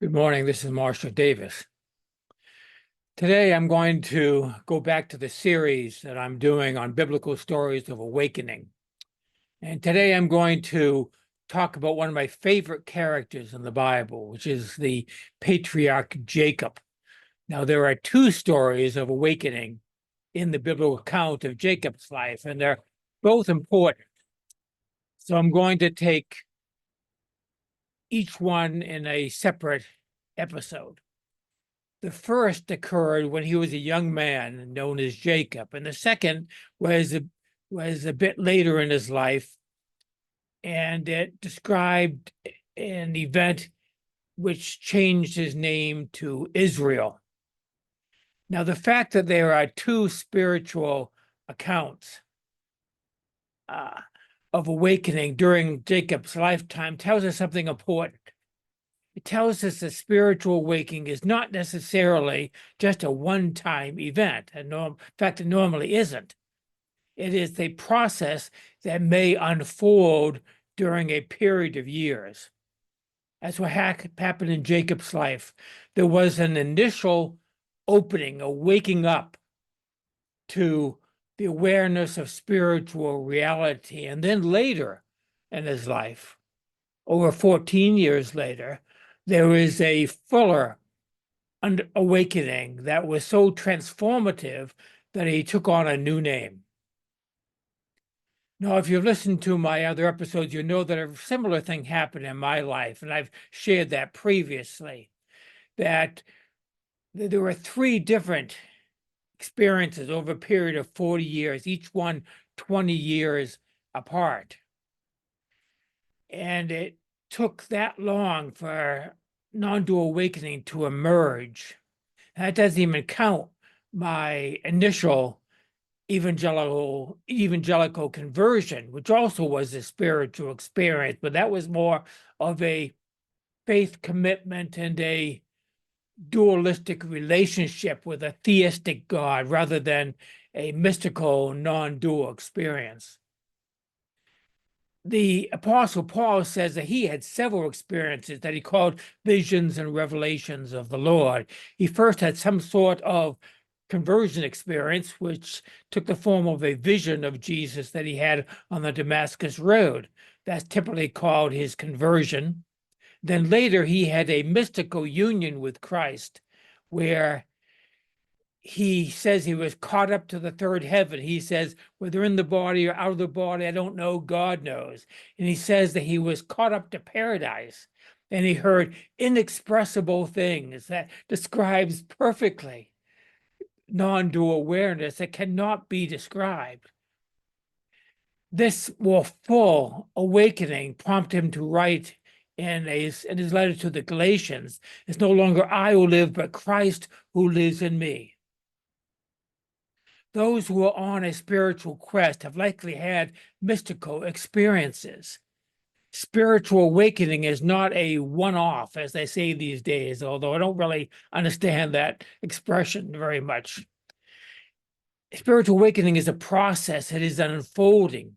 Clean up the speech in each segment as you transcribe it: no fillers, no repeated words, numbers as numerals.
Good morning. This is Marshall Davis. Today, I'm going to go back to the series that I'm doing on biblical stories of awakening. And today, I'm going to talk about one of my favorite characters in the Bible, which is the patriarch Jacob. Now, there are two stories of awakening in the biblical account of Jacob's life, and they're both important. So I'm going to take each one in a separate episode. The first occurred when he was a young man known as Jacob, and the second was a bit later in his life, and it described an event which changed his name to Israel. Now, the fact that there are two spiritual accounts of awakening during Jacob's lifetime tells us something important. It tells us that spiritual awakening is not necessarily just a one-time event. In fact, it normally isn't. It is a process that may unfold during a period of years. That's what happened in Jacob's life. There was an initial opening, a waking up to the awareness of spiritual reality. And then later in his life, over 14 years later, there is a fuller awakening that was so transformative that he took on a new name. Now, if you've listened to my other episodes, you know that a similar thing happened in my life, and I've shared that previously, that there were three different experiences over a period of 40 years, each one 20 years apart. And it took that long for non-dual awakening to emerge. And that doesn't even count my initial evangelical conversion, which also was a spiritual experience, but that was more of a faith commitment and a dualistic relationship with a theistic God rather than a mystical non-dual experience. The Apostle Paul says that he had several experiences that he called visions and revelations of the Lord. He first had some sort of conversion experience, which took the form of a vision of Jesus that he had on the Damascus Road. That's typically called his conversion. Then later he had a mystical union with Christ, where he says he was caught up to the third heaven. He says, whether in the body or out of the body, I don't know, God knows. And he says that he was caught up to paradise and he heard inexpressible things that describes perfectly non-dual awareness that cannot be described. This more full awakening prompted him to write in his letter to the Galatians, it's no longer I who live, but Christ who lives in me. Those who are on a spiritual quest have likely had mystical experiences. Spiritual awakening is not a one-off, as they say these days, although I don't really understand that expression very much. Spiritual awakening is a process that is unfolding.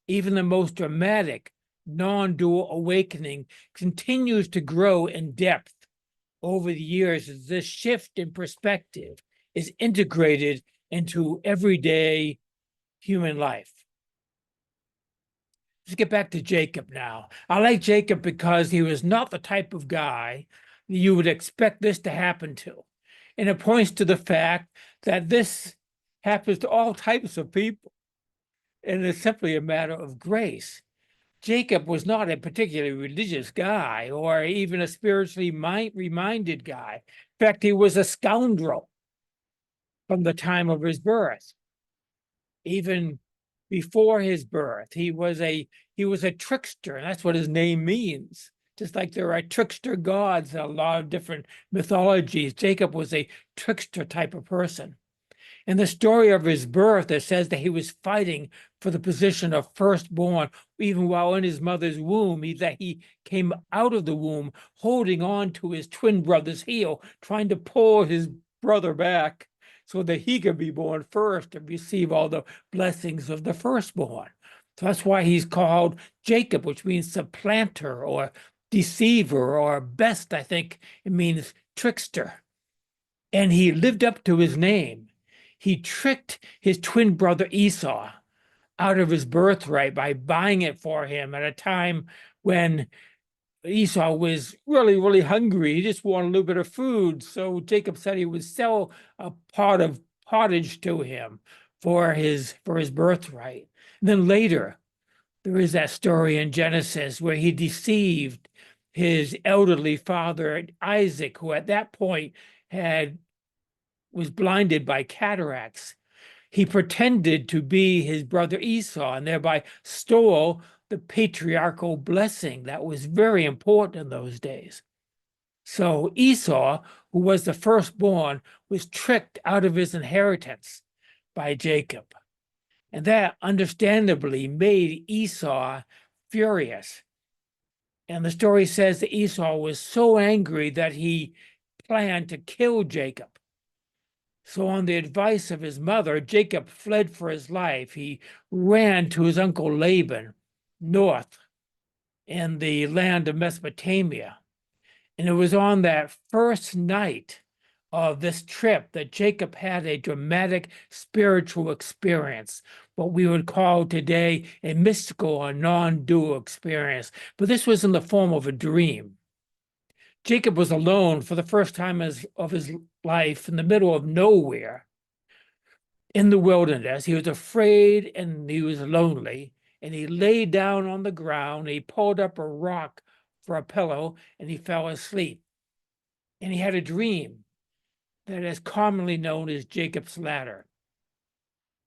Even the most dramatic non-dual awakening continues to grow in depth over the years as this shift in perspective is integrated into everyday human life. Let's get back to Jacob now. I like Jacob because he was not the type of guy you would expect this to happen to. And it points to the fact that this happens to all types of people. And it's simply a matter of grace. Jacob was not a particularly religious guy or even a spiritually reminded guy. In fact, he was a scoundrel from the time of his birth. Even before his birth, he was a trickster, and that's what his name means. Just like there are trickster gods in a lot of different mythologies, Jacob was a trickster type of person. In the story of his birth, it says that he was fighting for the position of firstborn, even while in his mother's womb, that he came out of the womb holding on to his twin brother's heel, trying to pull his brother back so that he could be born first and receive all the blessings of the firstborn. So that's why he's called Jacob, which means supplanter or deceiver, or best, I think it means trickster. And he lived up to his name. He tricked his twin brother Esau out of his birthright by buying it for him at a time when Esau was really, really hungry. He just wanted a little bit of food. So Jacob said he would sell a pot of pottage to him for his birthright. And then later, there is that story in Genesis where he deceived his elderly father Isaac, who at that point was blinded by cataracts. He pretended to be his brother Esau and thereby stole the patriarchal blessing that was very important in those days. So Esau, who was the firstborn, was tricked out of his inheritance by Jacob. And that understandably made Esau furious. And the story says that Esau was so angry that he planned to kill Jacob. So on the advice of his mother, Jacob fled for his life. He ran to his uncle Laban north in the land of Mesopotamia. And it was on that first night of this trip that Jacob had a dramatic spiritual experience, what we would call today a mystical or non-dual experience. But this was in the form of a dream. Jacob was alone for the first time of his life in the middle of nowhere in the wilderness. He was afraid and he was lonely, and he lay down on the ground. He pulled up a rock for a pillow and he fell asleep. And he had a dream that is commonly known as Jacob's ladder.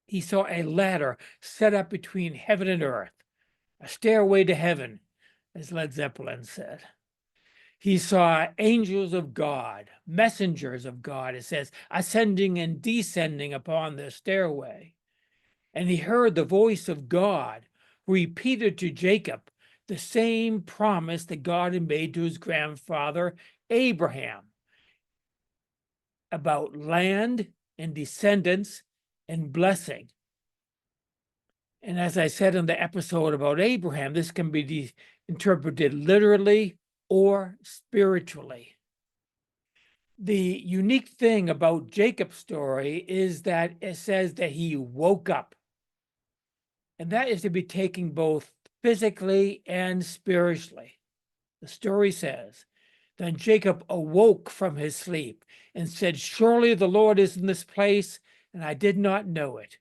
He saw a ladder set up between heaven and earth, a stairway to heaven, as Led Zeppelin said. He saw angels of God, messengers of God, it says, ascending and descending upon the stairway. And he heard the voice of God repeated to Jacob the same promise that God had made to his grandfather Abraham about land and descendants and blessing. And as I said in the episode about Abraham, this can be interpreted literally or spiritually. The unique thing about Jacob's story is that it says that he woke up. And that is to be taken both physically and spiritually. The story says, then Jacob awoke from his sleep and said, surely the Lord is in this place, and I did not know it.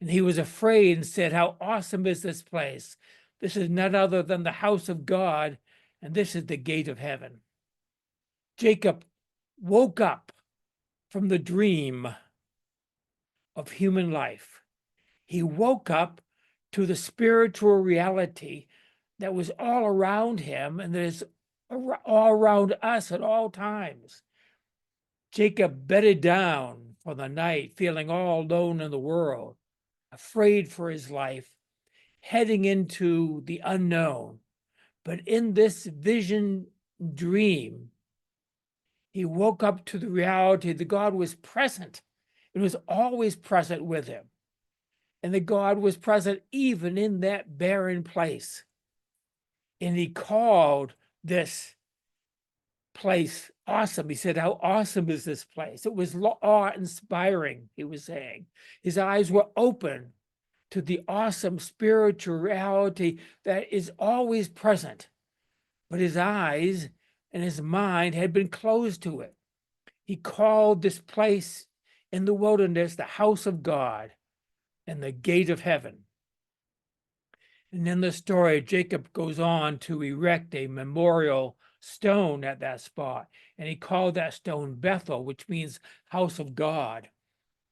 And he was afraid and said, how awesome is this place? This is none other than the house of God, and this is the gate of heaven. Jacob woke up from the dream of human life. He woke up to the spiritual reality that was all around him and that is all around us at all times. Jacob bedded down for the night, feeling all alone in the world, afraid for his life, heading into the unknown. But in this vision dream, he woke up to the reality that God was present. It was always present with him. And that God was present even in that barren place. And he called this place awesome. He said, how awesome is this place? It was awe-inspiring, he was saying. His eyes were open to the awesome spiritual reality that is always present. But his eyes and his mind had been closed to it. He called this place in the wilderness the house of God and the gate of heaven. And in the story, Jacob goes on to erect a memorial stone at that spot, and he called that stone Bethel, which means house of God.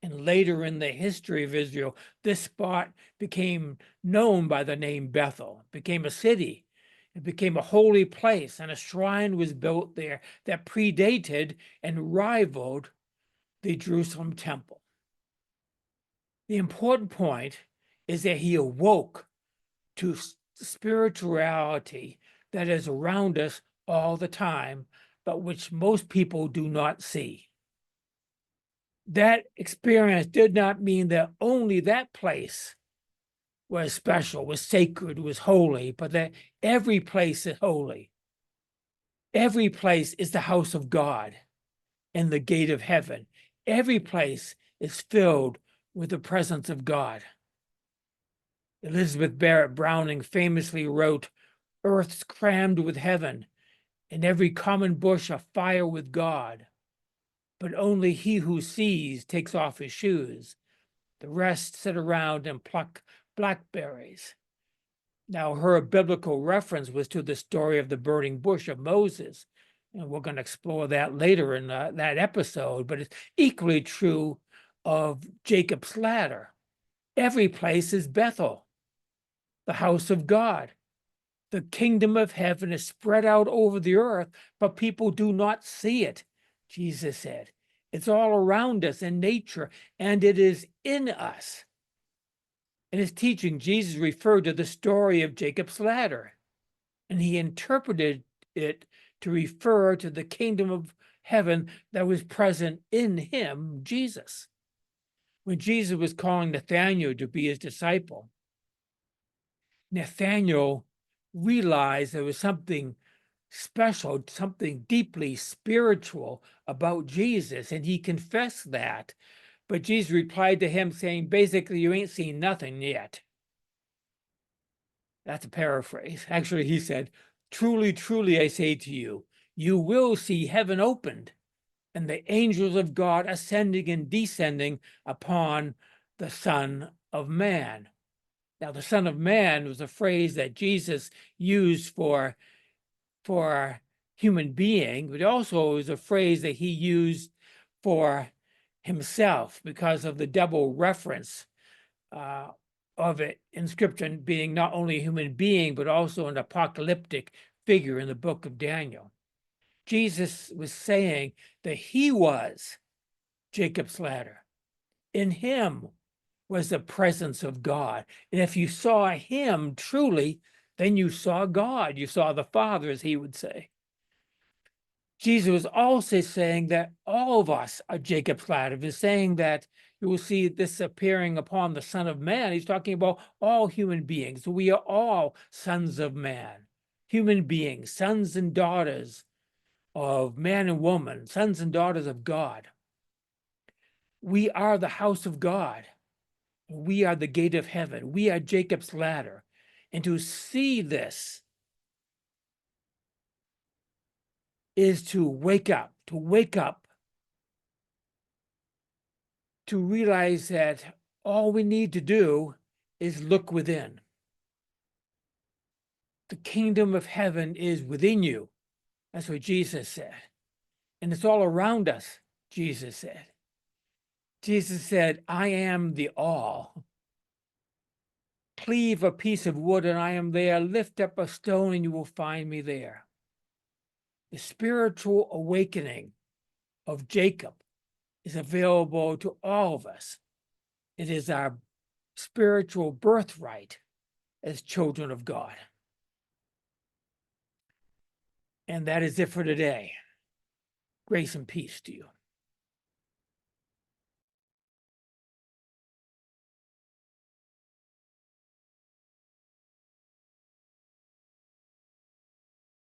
And later in the history of Israel, this spot became known by the name Bethel, it became a city. It became a holy place, and a shrine was built there that predated and rivaled the Jerusalem temple. The important point is that he awoke to spirituality that is around us all the time, but which most people do not see. That experience did not mean that only that place was special, was sacred, was holy, but that every place is holy. Every place is the house of God and the gate of heaven. Every place is filled with the presence of God. Elizabeth Barrett Browning famously wrote, "Earth's crammed with heaven, and every common bush afire with God. But only he who sees takes off his shoes. The rest sit around and pluck blackberries." Now, her biblical reference was to the story of the burning bush of Moses, and we're going to explore that later in that episode, but it's equally true of Jacob's ladder. Every place is Bethel, the house of God. The kingdom of heaven is spread out over the earth, but people do not see it, Jesus said. It's all around us in nature, and it is in us. In his teaching, Jesus referred to the story of Jacob's ladder, and he interpreted it to refer to the kingdom of heaven that was present in him, Jesus. When Jesus was calling Nathanael to be his disciple, Nathanael realized there was something special, something deeply spiritual about Jesus, and he confessed that. But Jesus replied to him saying, basically, you ain't seen nothing yet. That's a paraphrase. Actually, he said, truly, truly, I say to you, you will see heaven opened and the angels of God ascending and descending upon the Son of Man. Now, the Son of Man was a phrase that Jesus used for human being, but also was a phrase that he used for himself because of the double reference of it in scripture, being not only a human being, but also an apocalyptic figure in the book of Daniel. Jesus was saying that he was Jacob's ladder. In him was the presence of God. And if you saw him truly, then you saw God. You saw the Father, as he would say. Jesus was also saying that all of us are Jacob's ladder. He's saying that you will see this appearing upon the Son of Man. He's talking about all human beings. We are all sons of man, human beings, sons and daughters of man and woman, sons and daughters of God. We are the house of God. We are the gate of heaven. We are Jacob's ladder. And to see this is to wake up, to realize that all we need to do is look within. The kingdom of heaven is within you. That's what Jesus said. And it's all around us, Jesus said. Jesus said, I am the all. Cleave a piece of wood and I am there. Lift up a stone and you will find me there. The spiritual awakening of Jacob is available to all of us. It is our spiritual birthright as children of God. And that is it for today. Grace and peace to you.